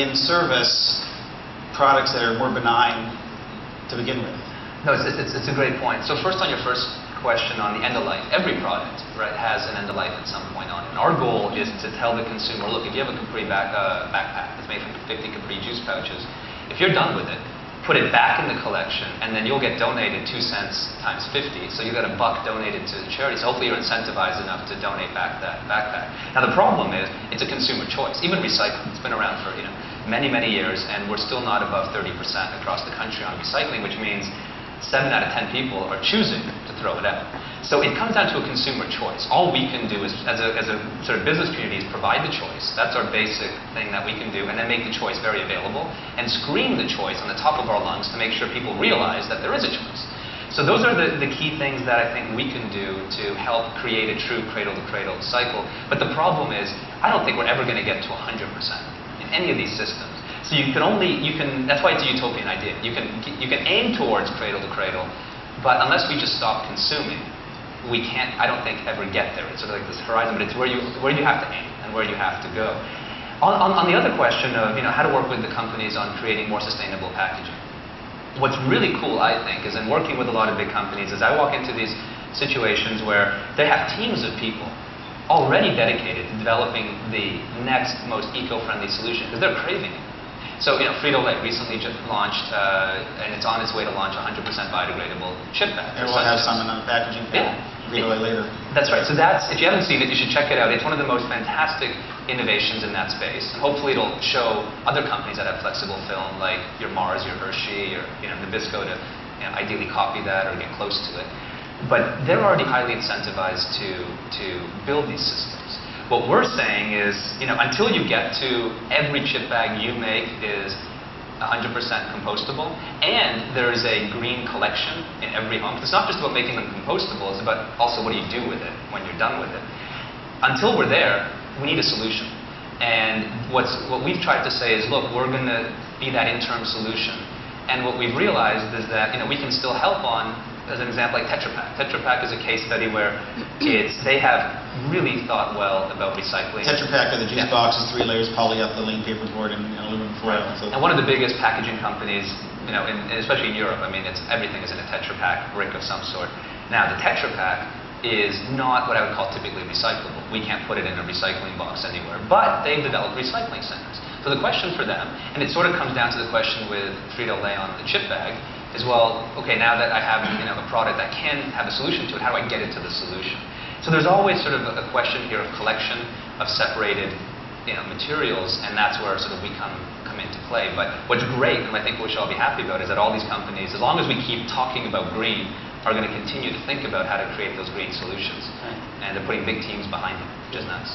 in service products that are more benign to begin with? No, it's a great point. So first, on your first question on the end of life, every product, right, has an end of life at some point on it. And our goal is to tell the consumer, look, if you have a Capri backpack that's made from 50 Capri juice pouches, if you're done with it, put it back in the collection, and then you'll get donated 2 cents times 50. So you got $1 donated to charity. So hopefully you're incentivized enough to donate back that backpack. Now the problem is, it's a consumer choice. Even recycling, it's been around for many, many years, and we're still not above 30% across the country on recycling, which means 7 out of 10 people are choosing to throw it out. So it comes down to a consumer choice. All we can do is, as a sort of business community, is provide the choice. That's our basic thing that we can do, and then make the choice very available, and scream the choice on the top of our lungs to make sure people realize that there is a choice. So those are the key things that I think we can do to help create a true cradle-to-cradle cycle. But the problem is, I don't think we're ever going to get to 100% in any of these systems. So that's why it's a utopian idea. You can aim towards cradle to cradle, but unless we just stop consuming, we can't, I don't think, ever get there. It's sort of like this horizon, but it's where you have to aim and where you have to go. On the other question of how to work with the companies on creating more sustainable packaging, what's really cool, I think, is in working with a lot of big companies, is I walk into these situations where they have teams of people already dedicated to developing the next most eco-friendly solution, because they're craving it. So, Frito-Lay recently just launched, and it's on its way to launch 100% biodegradable chip bag. And we'll have some in the packaging for Frito-Lay later. That's right. So if you haven't seen it, you should check it out. It's one of the most fantastic innovations in that space. And hopefully it'll show other companies that have flexible film, like your Mars, your Hershey, your Nabisco, to ideally copy that or get close to it. But they're already highly incentivized to build these systems. What we're saying is, until you get to every chip bag you make is 100% compostable, and there is a green collection in every home. It's not just about making them compostable, it's about also what do you do with it when you're done with it. Until we're there, we need a solution. And what we've tried to say is, look, we're going to be that interim solution. And what we've realized is that we can still help on, as an example, like Tetra Pak. Tetra Pak is a case study where they have really thought well about recycling. Tetra Pak are the juice boxes, 3 layers, polyethylene paperboard, and aluminum foil. Right. So. And one of the biggest packaging companies, especially in Europe, everything is in a Tetra Pak brick of some sort. Now, the Tetra Pak is not what I would call typically recyclable. We can't put it in a recycling box anywhere, but they've developed recycling centers. So the question for them, and it sort of comes down to the question with Frito-Lay on the chip bag, is, well, okay, now that I have a product that can have a solution to it, how do I get it to the solution? So there's always sort of a question here of collection of separated materials, and that's where sort of we come into play. But what's great, and I think what we should all be happy about, is that all these companies, as long as we keep talking about green, are going to continue to think about how to create those green solutions. Right. And they're putting big teams behind them, which is nice.